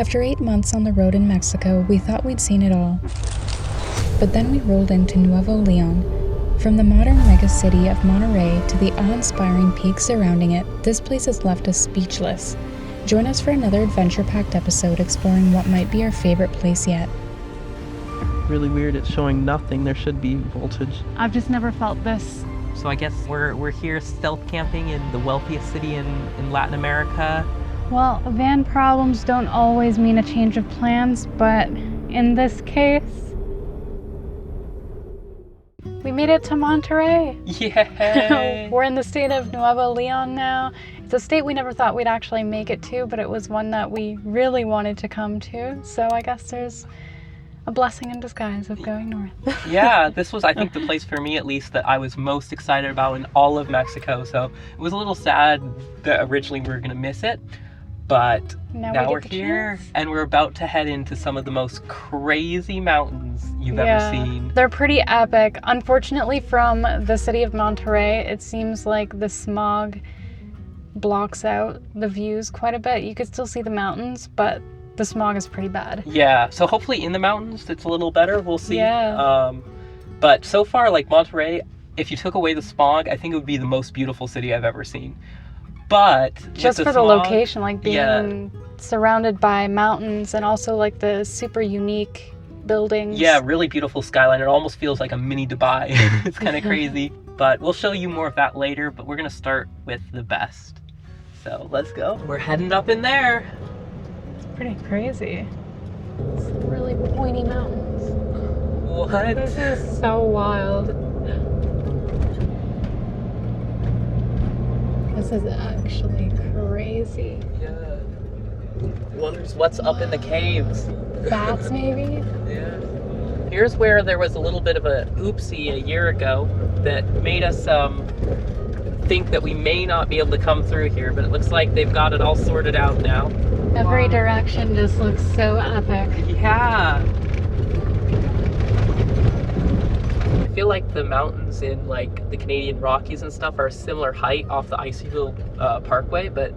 After 8 months on the road in Mexico, we thought we'd seen it all. But then we rolled into Nuevo León. From the modern megacity of Monterrey to the awe-inspiring peaks surrounding it, this place has left us speechless. Join us for another adventure-packed episode exploring what might be our favorite place yet. Really weird, it's showing nothing. There should be voltage. I've just never felt this. So I guess we're here stealth camping in the wealthiest city in Latin America. Well, van problems don't always mean a change of plans, but in this case, we made it to Monterrey. Yay! We're in the state of Nuevo León now. It's a state we never thought we'd actually make it to, but it was one that we really wanted to come to. So I guess there's a blessing in disguise of going north. Yeah, this was, I think, the place for me at least that I was most excited about in all of Mexico. So it was a little sad that originally we were going to miss it. But now we're here and we're about to head into some of the most crazy mountains you've ever seen. They're pretty epic. Unfortunately, from the city of Monterrey, it seems like the smog blocks out the views quite a bit. You could still see the mountains, but the smog is pretty bad. Yeah, so hopefully in the mountains it's a little better. We'll see. Yeah. But so far, like Monterrey, if you took away the smog, I think it would be the most beautiful city I've ever seen. But just for the location, like being surrounded by mountains and also like the super unique buildings. Yeah, really beautiful skyline. It almost feels like a mini Dubai. It's kind of crazy. But we'll show you more of that later, but we're going to start with the best. So let's go. We're heading up in there. It's pretty crazy. It's really pointy mountains. What? This is so wild. This is actually crazy. Yeah. Wonders what's up in the caves. Bats, maybe? Yeah. Here's where there was a little bit of a oopsie a year ago that made us think that we may not be able to come through here, but it looks like they've got it all sorted out now. Every direction just looks so epic. Yeah. I feel like the mountains in like the Canadian Rockies and stuff are a similar height off the Icyville Parkway, but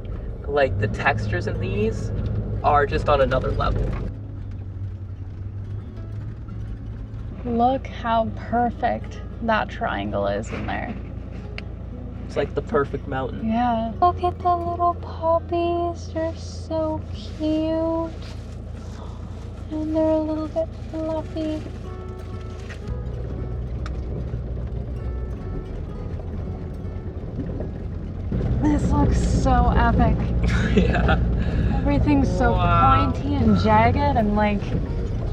like the textures in these are just on another level. Look how perfect that triangle is in there. It's like the perfect mountain. Yeah. Look at the little puppies. They're so cute. And they're a little bit fluffy. This looks so epic. Yeah. Everything's so pointy and jagged and like,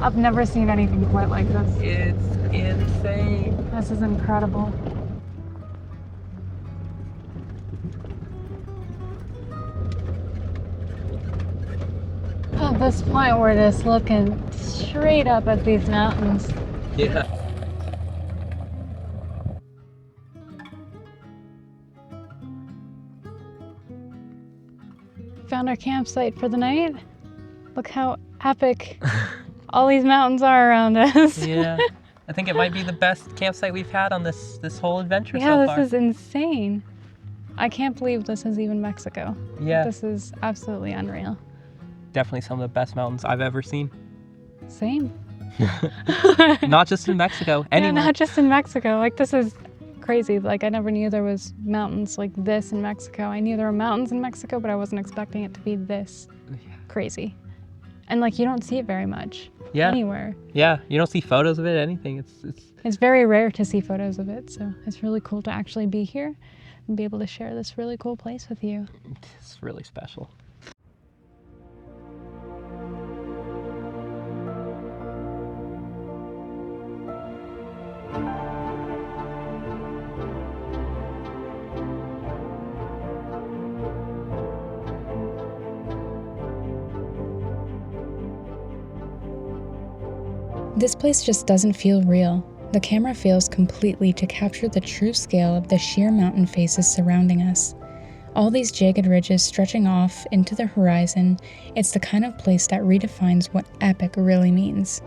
I've never seen anything quite like this. It's insane. This is incredible. At this point, we're just looking straight up at these mountains. Yeah. Found our campsite for the night. Look how epic all these mountains are around us. Yeah. I think it might be the best campsite we've had on this whole adventure so far. Yeah, this is insane. I can't believe this is even Mexico. Yeah. This is absolutely unreal. Definitely some of the best mountains I've ever seen. Same. Not just in Mexico, anywhere. Yeah, not just in Mexico. Like, this is crazy. Like, I never knew there was mountains like this in Mexico. I knew there were mountains in Mexico, but I wasn't expecting it to be this crazy. And like, you don't see it very much anywhere. Yeah, you don't see photos of it, anything. It's very rare to see photos of it, so it's really cool to actually be here and be able to share this really cool place with you. It's really special. This place just doesn't feel real. The camera fails completely to capture the true scale of the sheer mountain faces surrounding us. All these jagged ridges stretching off into the horizon, it's the kind of place that redefines what epic really means.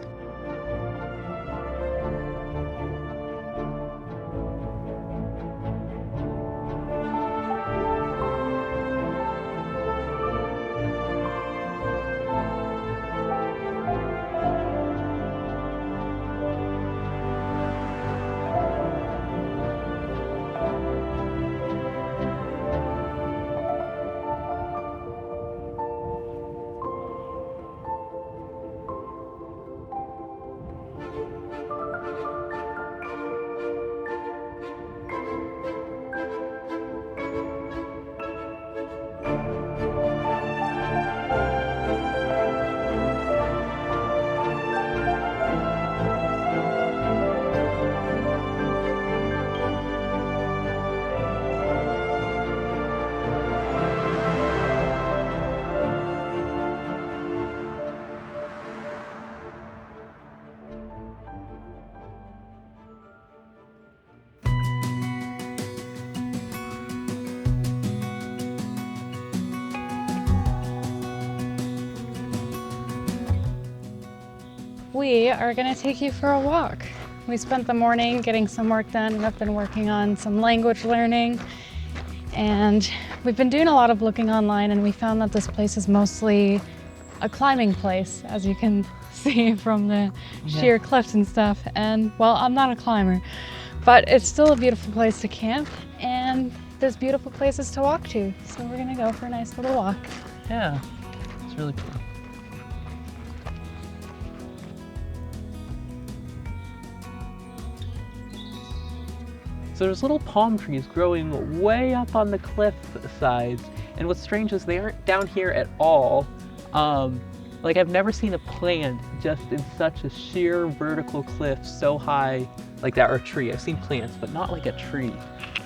we are gonna take you for a walk. We spent the morning getting some work done, and I've been working on some language learning. And we've been doing a lot of looking online, and we found that this place is mostly a climbing place, as you can see from the sheer cliffs and stuff. And well, I'm not a climber, but it's still a beautiful place to camp, and there's beautiful places to walk to. So we're gonna go for a nice little walk. Yeah, it's really cool. So there's little palm trees growing way up on the cliff sides. And what's strange is they aren't down here at all. Like I've never seen a plant just in such a sheer vertical cliff so high like that, or a tree. I've seen plants, but not like a tree.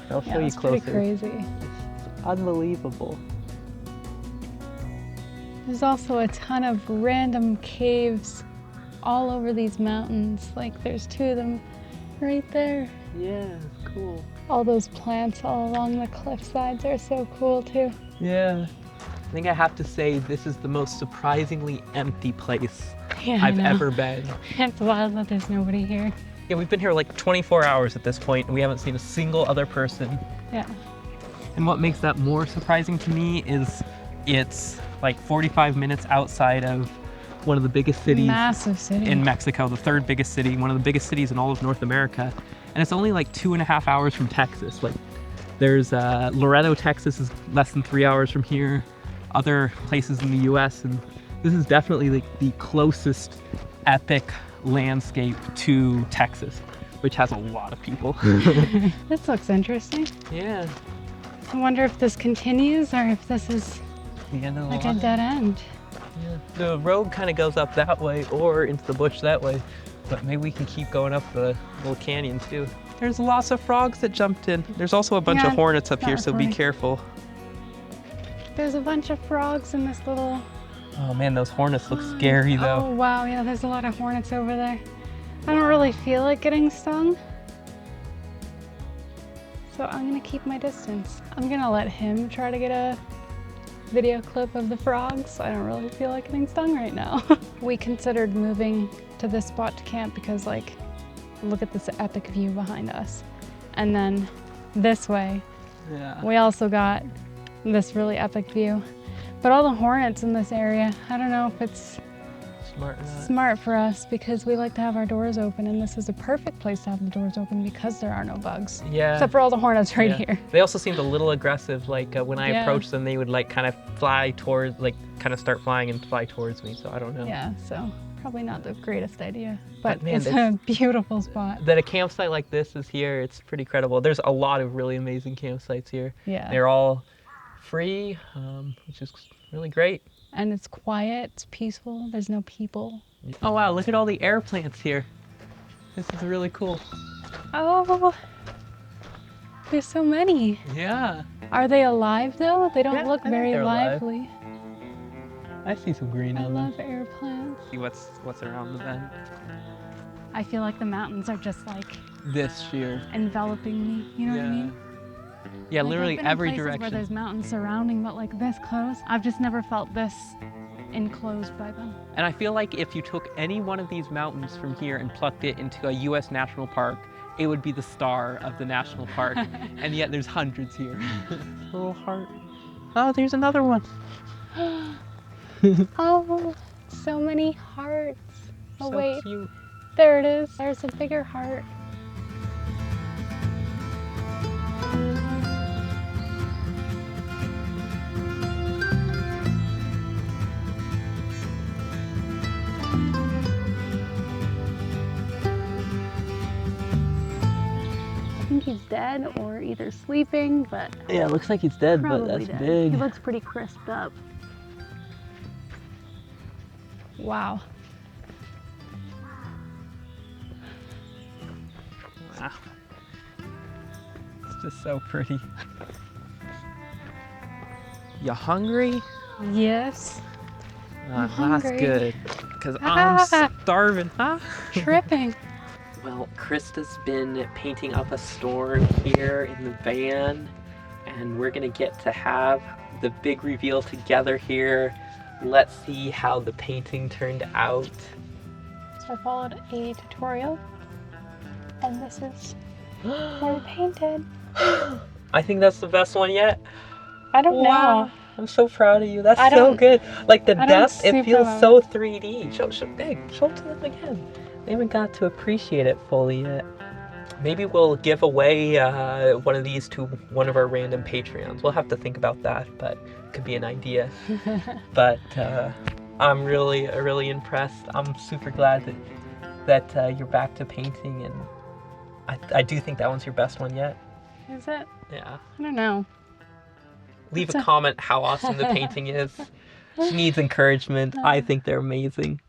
I'll show you closer. Pretty crazy. It's unbelievable. There's also a ton of random caves all over these mountains. Like there's 2 of them right there. Yeah, cool. All those plants all along the cliff sides are so cool too. Yeah. I think I have to say this is the most surprisingly empty place Yeah, I've ever been. It's wild that there's nobody here. Yeah, we've been here like 24 hours at this point and we haven't seen a single other person. Yeah. And what makes that more surprising to me is it's like 45 minutes outside of one of the biggest cities. Massive city. In Mexico, the 3rd biggest city, one of the biggest cities in all of North America. And it's only like 2.5 hours from Texas. Like there's Laredo, Texas is less than 3 hours from here. Other places in the US, and this is definitely like the closest epic landscape to Texas, which has a lot of people. This looks interesting. Yeah. I wonder if this continues or if this is The end of the like line. a dead end. Yeah. The road kind of goes up that way or into the bush that way, but maybe we can keep going up the little canyon too. There's lots of frogs that jumped in. There's also a bunch of hornets up here, so be careful. There's a bunch of frogs in this little... Oh man, those hornets look scary though. Oh wow, yeah, there's a lot of hornets over there. I don't really feel like getting stung, so I'm gonna keep my distance. I'm gonna let him try to get a video clip of the frogs. I don't really feel like getting stung right now. We considered moving to this spot to camp because, like, look at this epic view behind us. And then this way, we also got this really epic view. But all the hornets in this area, I don't know if it's smart for us because we like to have our doors open, and this is a perfect place to have the doors open because there are no bugs. Yeah. Except for all the hornets right here. They also seemed a little aggressive. Like when I approached them, they would like kind of fly towards, like kind of start flying and fly towards me. So I don't know. Yeah, so probably not the greatest idea, but man, it's a beautiful spot. That a campsite like this is here, it's pretty credible. There's a lot of really amazing campsites here. Yeah. They're all free, which is really great. And it's quiet, it's peaceful, there's no people. Oh wow, look at all the air plants here. This is really cool. Oh, there's so many. Yeah. Are they alive though? They don't Yeah, look I think very they're alive. lively. I see some green I on them. love air plants. See what's around the bend. I feel like the mountains are just like This sheer. enveloping me, you know what I mean? Yeah, Like, literally I've been in every places direction. where there's mountains surrounding, but like this close, I've just never felt this enclosed by them. And I feel like if you took any one of these mountains from here and plucked it into a US national park, it would be the star of the national park. And yet there's hundreds here. Little heart. Oh, there's another one. Oh, so many hearts. Oh So wait, cute. there it is. There's a bigger heart. I think he's dead or either sleeping, but Yeah, it looks like he's dead, but probably that's dead. big. He looks pretty crisped up. Wow. Wow. It's just so pretty. You hungry? Yes. That's hungry. good, because I'm starving, huh? Tripping. Well, Krista's been painting up a storm here in the van, and we're gonna get to have the big reveal together here. Let's see how the painting turned out. It's I followed a tutorial, and this is where I painted. I think that's the best one yet. I don't know. I'm so proud of you. That's I so don't- good. Like the I don't depth, it super feels love so 3D. Show it to them again. They haven't got to appreciate it fully yet. Maybe we'll give away one of these to one of our random Patreons. We'll have to think about that, but it could be an idea. But I'm really impressed. I'm super glad that you're back to painting, and I do think that one's your best one yet. Is it? Yeah. I don't know. Leave a comment how awesome the painting is. She needs encouragement. I think they're amazing.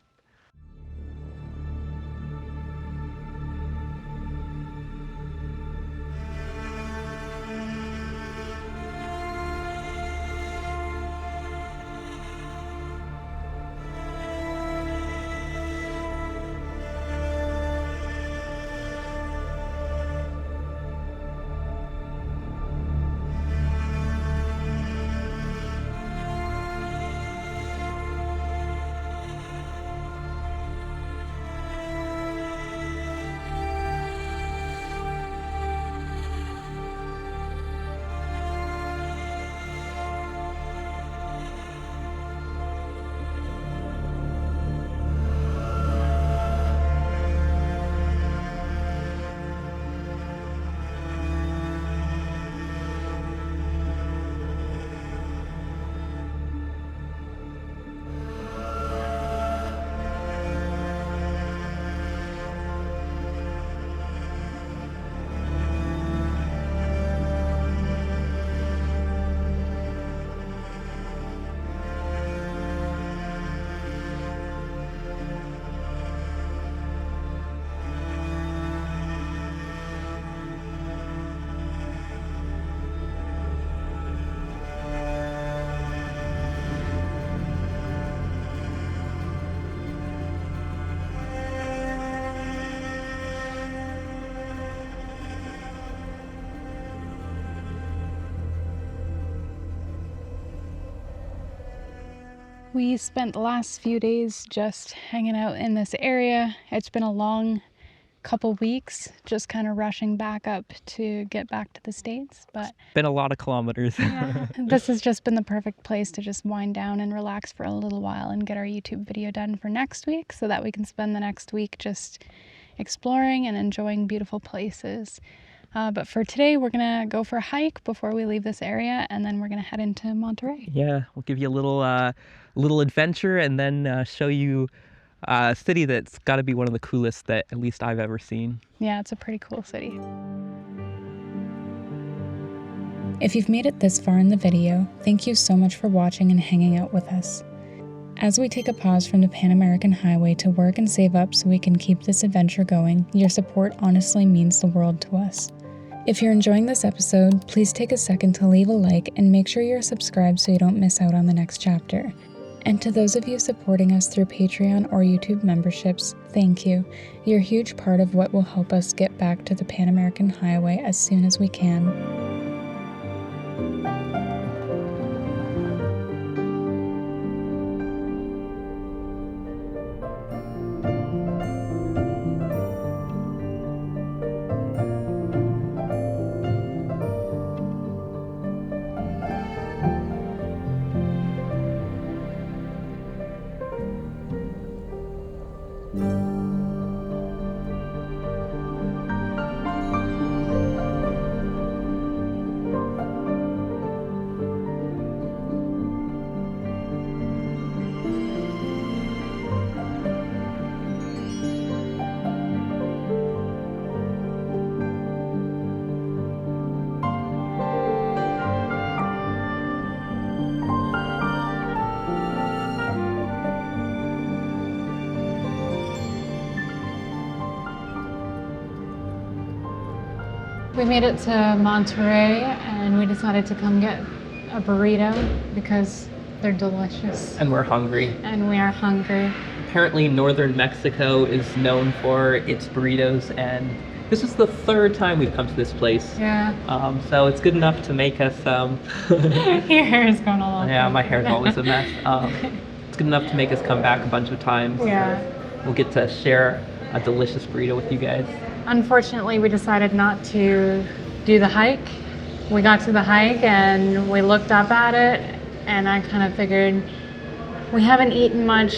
We spent the last few days just hanging out in this area. It's been a long couple weeks, just kind of rushing back up to get back to the States, but Been a lot of kilometers. yeah, this has just been the perfect place to just wind down and relax for a little while and get our YouTube video done for next week so that we can spend the next week just exploring and enjoying beautiful places. But for today, we're gonna go for a hike before we leave this area, and then we're gonna head into Monterrey. Yeah, we'll give you a little adventure, and then show you a city that's got to be one of the coolest that at least I've ever seen. Yeah, it's a pretty cool city. If you've made it this far in the video, thank you so much for watching and hanging out with us. As we take a pause from the Pan American Highway to work and save up so we can keep this adventure going, your support honestly means the world to us. If you're enjoying this episode, please take a second to leave a like and make sure you're subscribed so you don't miss out on the next chapter. And to those of you supporting us through Patreon or YouTube memberships, thank you. You're a huge part of what will help us get back to the Pan American Highway as soon as we can. We made it to Monterrey and we decided to come get a burrito because they're delicious. And we're hungry. And we are hungry. Apparently northern Mexico is known for its burritos, and this is the third time we've come to this place. Yeah. So it's good enough to make us Your hair is going all over. yeah, my hair's always a mess. It's good enough to make us come back a bunch of times. Yeah. we'll get to share a delicious burrito with you guys. Unfortunately, we decided not to do the hike. We got to the hike and we looked up at it, and I kind of figured we haven't eaten much.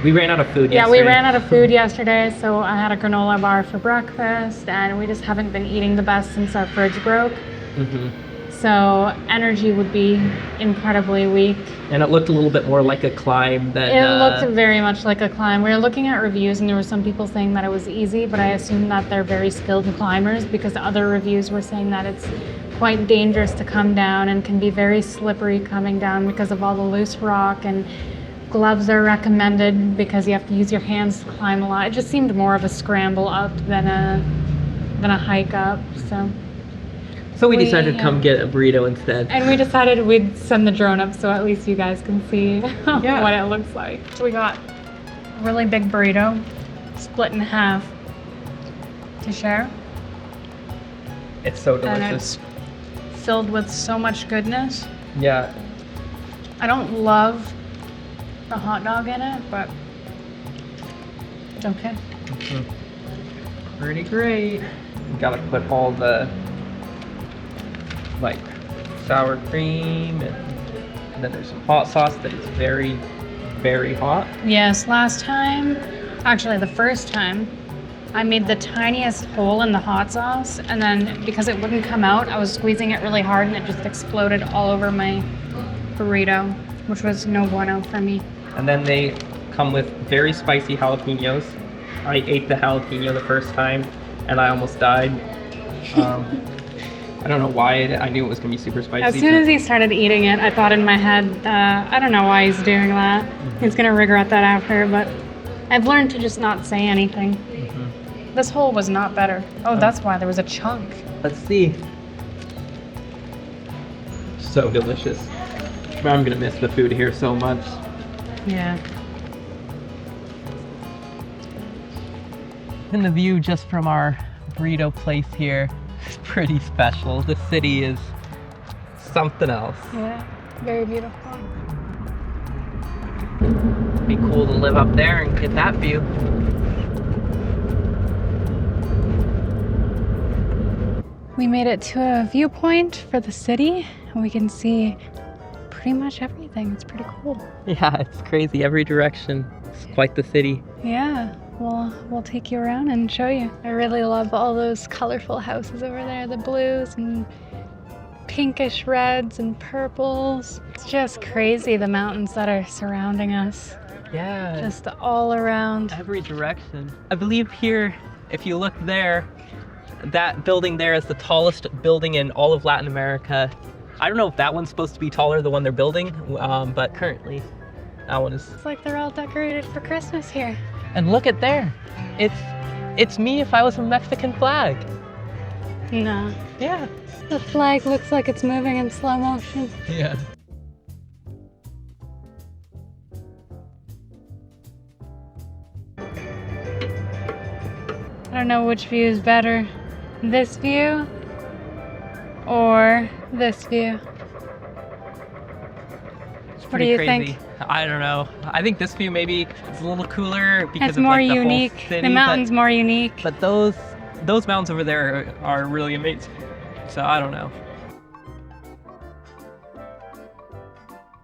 We ran out of food yesterday. Yeah, we ran out of food yesterday, so I had a granola bar for breakfast, and we just haven't been eating the best since our fridge broke. So energy would be incredibly weak. And it looked a little bit more like a climb than... It looked very much like a climb. We were looking at reviews and there were some people saying that it was easy, but I assume that they're very skilled climbers because other reviews were saying that it's quite dangerous to come down and can be very slippery coming down because of all the loose rock, and gloves are recommended because you have to use your hands to climb a lot. It just seemed more of a scramble up than a hike up. So we decided to come get a burrito instead. And we decided we'd send the drone up so at least you guys can see what it looks like. So we got a really big burrito, split in half to share. It's so delicious. And it's filled with so much goodness. Yeah. I don't love the hot dog in it, but it's okay. Pretty great. We gotta put all the like sour cream and then there's some hot sauce that is very, very hot. Yes, actually the first time, I made the tiniest hole in the hot sauce, and then because it wouldn't come out, I was squeezing it really hard and it just exploded all over my burrito, which was no bueno for me. And then they come with very spicy jalapenos. I ate the jalapeno the first time and I almost died. I don't know why. I knew it was going to be super spicy. As soon as he started eating it, I thought in my head, I don't know why he's doing that. He's going to regret that after, but I've learned to just not say anything. This hole was not better. Oh, that's why there was a chunk. Let's see. So delicious. I'm going to miss the food here so much. Yeah. And the view just from our burrito place here is pretty special. The city is something else. Yeah, very beautiful. It'd be cool to live up there and get that view. We made it to a viewpoint for the city, and we can see pretty much everything. It's pretty cool. Yeah, it's crazy. Every direction. It's quite the city. Yeah. We'll take you around and show you. I really love all those colorful houses over there, the blues and pinkish reds and purples. It's just crazy, the mountains that are surrounding us. Yeah. Just all around. Every direction. I believe here, if you look there, that building there is the tallest building in all of Latin America. I don't know if that one's supposed to be taller, the one they're building, but currently that one is. It's like they're all decorated for Christmas here. And look at there. It's me if I was a Mexican flag. No. Yeah. The flag looks like it's moving in slow motion. Yeah. I don't know which view is better. This view or this view. What do you think? I don't know. I think this view maybe is a little cooler because it's of more like the unique. whole city, the mountain's more unique. But those mountains over there are really amazing. So I don't know.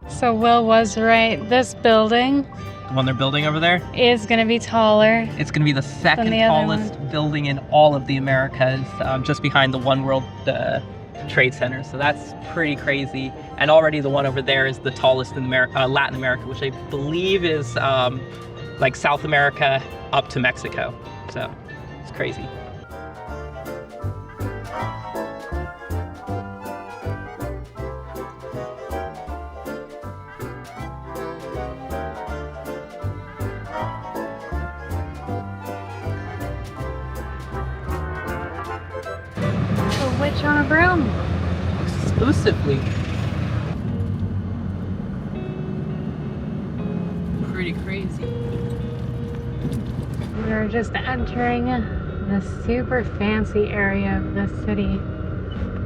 So Will was right. This building, The one they're building over there, is going to be taller. it's going to be the second the other tallest building in all of the Americas, just behind the One World Trade Center. So that's pretty crazy. And already the one over there is the tallest in Latin America, which I believe is like South America up to Mexico. So it's crazy. A witch on a broom. Exclusively. Pretty crazy. We're just entering the super fancy area of the city.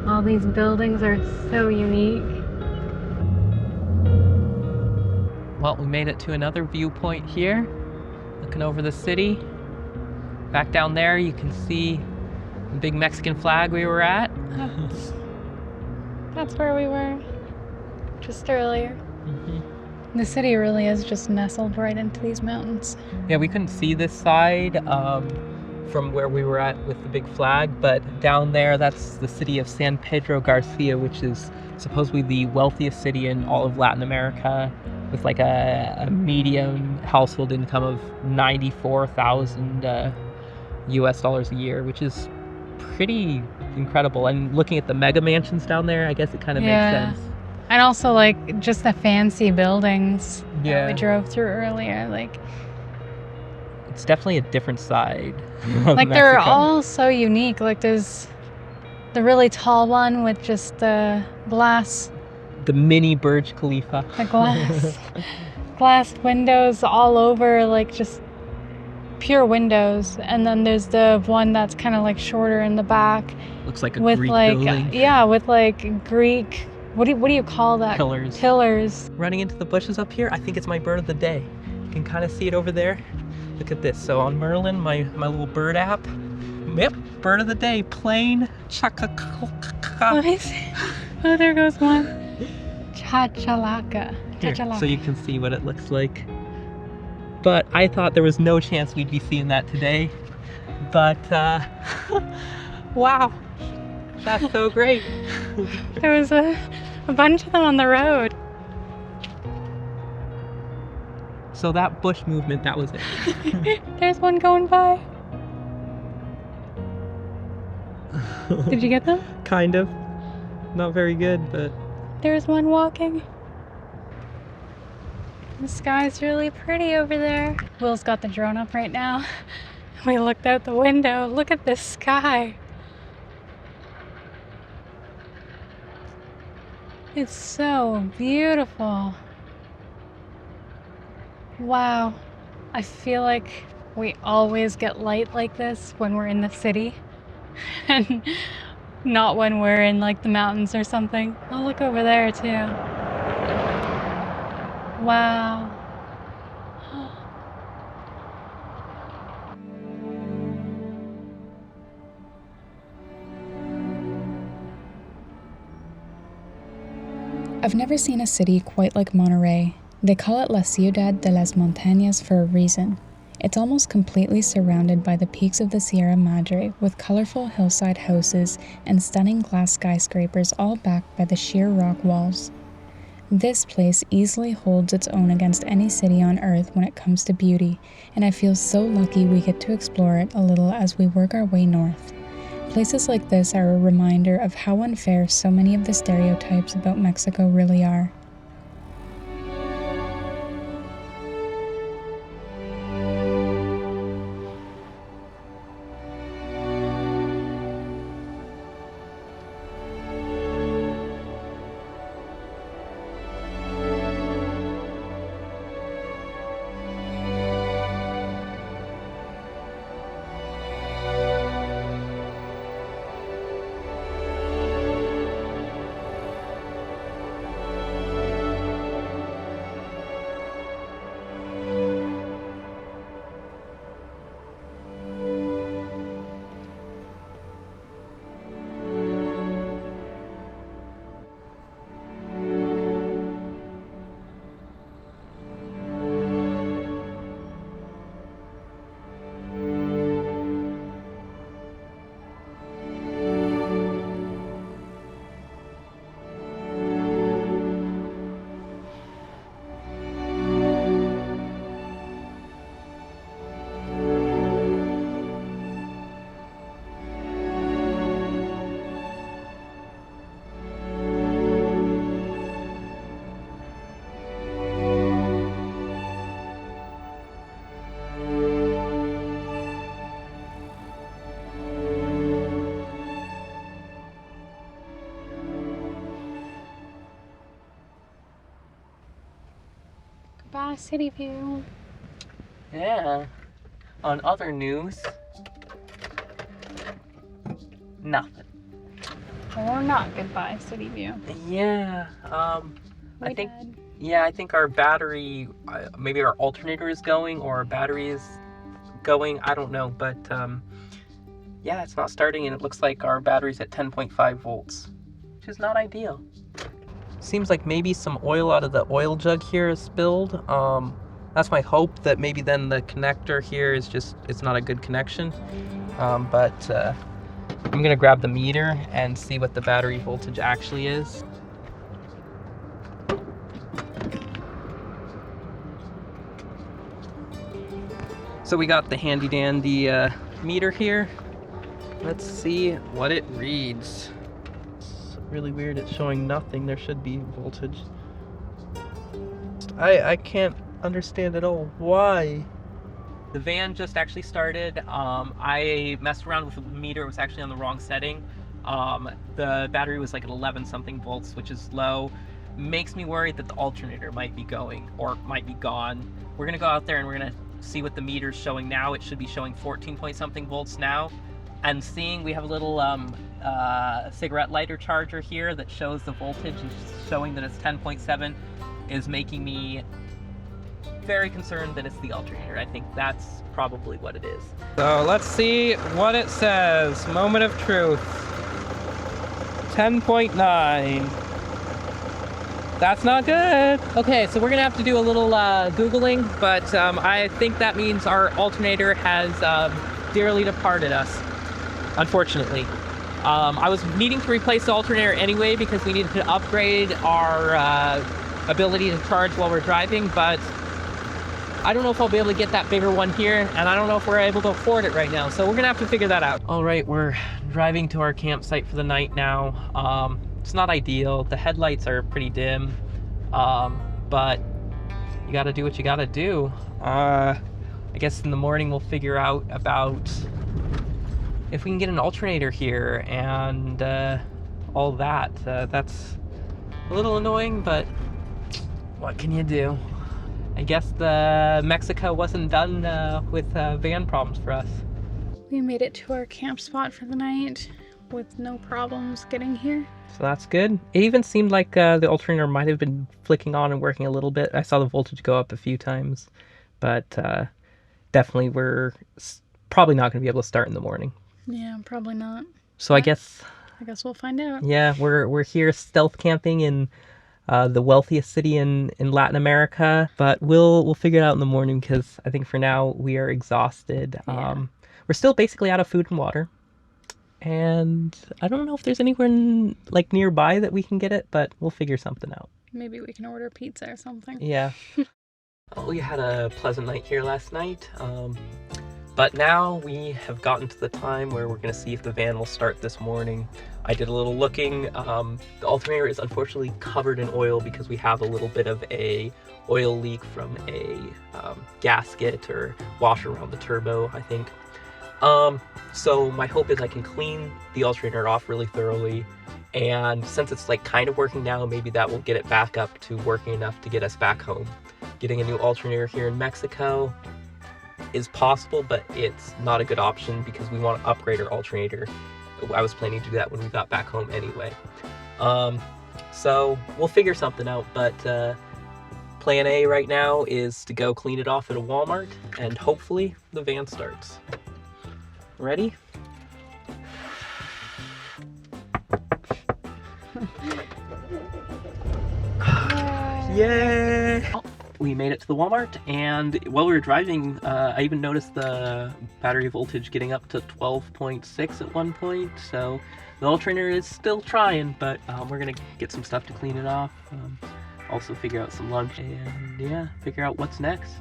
All these buildings are so unique. Well, we made it to another viewpoint here. Looking over the city. Back down there, you can see the big Mexican flag we were at. That's where we were just earlier. The city really is just nestled right into these mountains. Yeah, we couldn't see this side from where we were at with the big flag, but down there, that's the city of San Pedro Garcia, which is supposedly the wealthiest city in all of Latin America, with like a median household income of 94,000 US dollars a year, which is pretty incredible. And looking at the mega mansions down there, I guess it kind of makes sense. And also, like, just the fancy buildings Yeah. that we drove through earlier. Like, It's definitely a different side of like they're Mexico. all so unique. Like, there's the really tall one with just the glass, The mini Burj Khalifa. the glass windows all over, like, just pure windows. And then there's the one that's kind of like shorter in the back Looks like a with Greek like building. with like Greek, what do you call that? Pillars. Running into the bushes up here, I think it's my bird of the day. You can kind of see it over there. Look at this. So on Merlin, my little bird app, yep, bird of the day, plain chacacalca. Let me see. Oh, there goes one. Chachalaka. Here, so you can see what it looks like. But I thought there was no chance we'd be seeing that today. But wow, that's so great. There was a bunch of them on the road. So that bush movement, that was it. There's one going by. Did you get them? Kind of. Not very good, but There's one walking. The sky's really pretty over there. Will's got the drone up right now. We looked out the window. Look at this sky. It's so beautiful. Wow. I feel like we always get light like this when we're in the city and not when we're in like the mountains or something. Oh, look over there too. Wow. I've never seen a city quite like Monterrey. They call it La Ciudad de las Montañas for a reason. It's almost completely surrounded by the peaks of the Sierra Madre, with colorful hillside houses and stunning glass skyscrapers all backed by the sheer rock walls. This place easily holds its own against any city on earth when it comes to beauty, and I feel so lucky we get to explore it a little as we work our way north. Places like this are a reminder of how unfair so many of the stereotypes about Mexico really are. Bye, City View. yeah. On other news, nothing. Or not goodbye, City View. Yeah. I We think did. Yeah, I think our battery, maybe our alternator is going or our battery is going. I don't know, but yeah, it's not starting, and it looks like our battery's at 10.5 volts, which is not ideal. Seems like maybe some oil out of the oil jug here is spilled. That's my hope, that maybe then the connector here is just, it's not a good connection. But I'm gonna grab the meter and see what the battery voltage actually is. So we got the handy dandy meter here. Let's see what it reads. It's really weird, it's showing nothing. There should be voltage. I can't understand at all why. The van just actually started. I messed around with the meter, it was actually on the wrong setting. The battery was like at 11 something volts, which is low. Makes me worried that the alternator might be going or might be gone. We're gonna go out there and we're gonna see what the meter's showing now. It should be showing 14 point something volts now. And seeing we have a little cigarette lighter charger here that shows the voltage and showing that it's 10.7 is making me very concerned that it's the alternator. I think that's probably what it is. So let's see what it says. Moment of truth. 10.9. That's not good. Okay, so we're gonna have to do a little Googling, but I think that means our alternator has dearly departed us, unfortunately. I was needing to replace the alternator anyway because we needed to upgrade our ability to charge while we're driving, but I don't know if I'll be able to get that bigger one here, and I don't know if we're able to afford it right now, so we're gonna have to figure that out. All right, we're driving to our campsite for the night now. It's not ideal. The headlights are pretty dim, but you gotta do what you gotta do. I guess in the morning we'll figure out about if we can get an alternator here and all that. That's a little annoying, but what can you do? I guess the Mexico wasn't done with van problems for us. We made it to our camp spot for the night with no problems getting here. So that's good. It even seemed like the alternator might have been flicking on and working a little bit. I saw the voltage go up a few times, but definitely we're probably not going to be able to start in the morning. Yeah, probably not. So I guess we'll find out. Yeah, we're here stealth camping in the wealthiest city in Latin America, but we'll figure it out in the morning because I think for now we are exhausted. Yeah. We're still basically out of food and water. And I don't know if there's anywhere like nearby that we can get it, but we'll figure something out. Maybe we can order pizza or something. Yeah. We had a pleasant night here last night, but now we have gotten to the time where we're going to see if the van will start this morning. I did a little looking. The alternator is unfortunately covered in oil because we have a little bit of a oil leak from a gasket or washer around the turbo, I think. So my hope is I can clean the alternator off really thoroughly, and since it's like kind of working now, maybe that will get it back up to working enough to get us back home. Getting a new alternator here in Mexico is possible, but it's not a good option because we want to upgrade our alternator. I was planning to do that when we got back home anyway. So we'll figure something out, but plan A right now is to go clean it off at a Walmart, and hopefully the van starts. Ready? Yay! We made it to the Walmart, and while we were driving, I even noticed the battery voltage getting up to 12.6 at one point, so the alternator is still trying, but we're gonna get some stuff to clean it off, also figure out some lunch, and yeah, figure out what's next.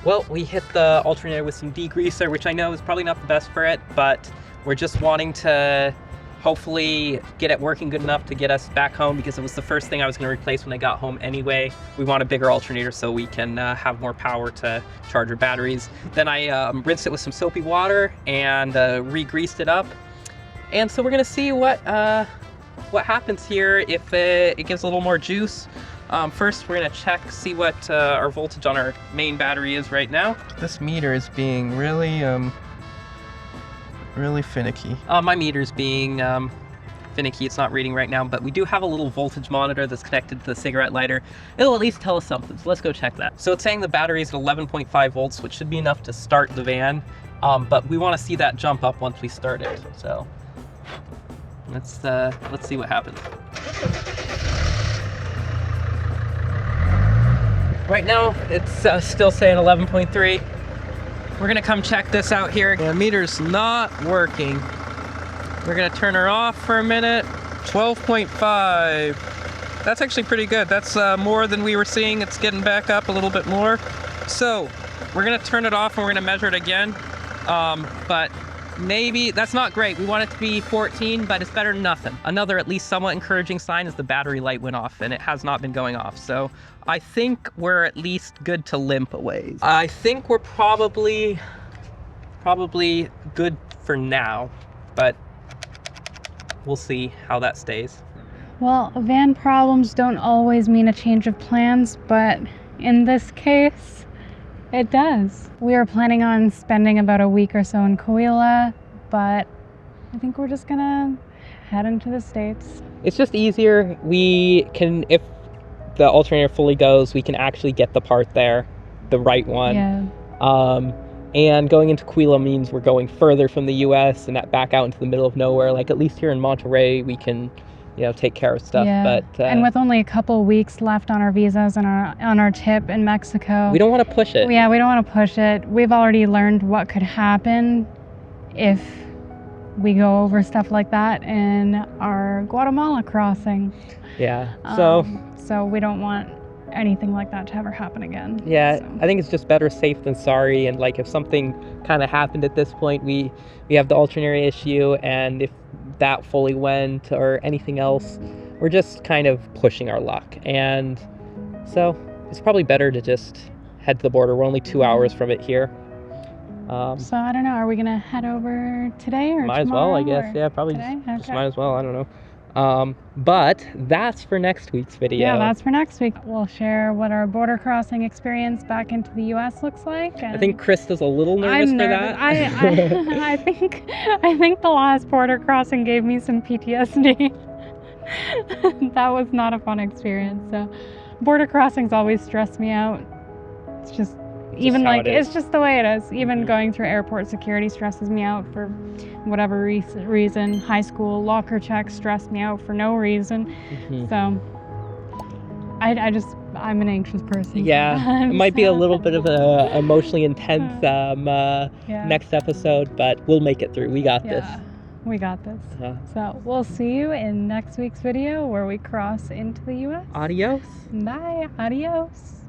Well, we hit the alternator with some degreaser, which I know is probably not the best for it, but we're just wanting to hopefully get it working good enough to get us back home, because it was the first thing I was going to replace when I got home anyway. We want a bigger alternator so we can have more power to charge our batteries. Then I rinsed it with some soapy water and re-greased it up. And so we're going to see what happens here, if it gives a little more juice. First, we're going to see what our voltage on our main battery is right now. This meter is being really really finicky. My meter's being finicky. It's not reading right now, but we do have a little voltage monitor that's connected to the cigarette lighter. It'll at least tell us something, so let's go check that. So it's saying the battery is at 11.5 volts, which should be enough to start the van, but we want to see that jump up once we start it. So let's see what happens. Right now, it's still saying 11.3. We're gonna come check this out here. The meter's not working. We're gonna turn her off for a minute. 12.5. That's actually pretty good. That's more than we were seeing. It's getting back up a little bit more. So we're gonna turn it off and we're gonna measure it again. But maybe that's not great. We want it to be 14, but it's better than nothing. Another at least somewhat encouraging sign is the battery light went off and it has not been going off. So I think we're at least good to limp a ways. I think we're probably good for now, but we'll see how that stays. Well, van problems don't always mean a change of plans, but in this case, it does. We were planning on spending about a week or so in Coahuila, but I think we're just gonna head into the States. It's just easier. We can, if the alternator fully goes, we can actually get the part there, the right one. Yeah. And going into Coahuila means we're going further from the US and that back out into the middle of nowhere. Like at least here in Monterrey, we can, you know, take care of stuff. Yeah. But and with only a couple weeks left on our visas and on our trip in Mexico, we don't want to push it. Yeah, we don't want to push it. We've already learned what could happen if we go over stuff like that in our Guatemala crossing. Yeah. So we don't want anything like that to ever happen again. Yeah, so. I think it's just better safe than sorry. And like if something kind of happened at this point, we have the alternator issue, and if that fully went or anything else, we're just kind of pushing our luck. And so it's probably better to just head to the border. We're only 2 hours from it here. So I don't know, are we gonna head over today or might tomorrow? As well, I guess. Yeah, probably just might as well. I don't know. But that's for next week's video. Yeah, that's for next week. We'll share what our border crossing experience back into the U.S. looks like. And I think Krista's a little nervous for that. I think the last border crossing gave me some PTSD. That was not a fun experience. So, border crossings always stress me out. It's just even like it's just the way it is. Even going through airport security stresses me out for whatever reason. High school locker checks stress me out for no reason. So I'm an anxious person. Yeah, it might be a little bit of a emotionally intense next episode, but we'll make it through. We got this. We got this. So we'll see you in next week's video where we cross into the U.S. Adios. Bye. Adios.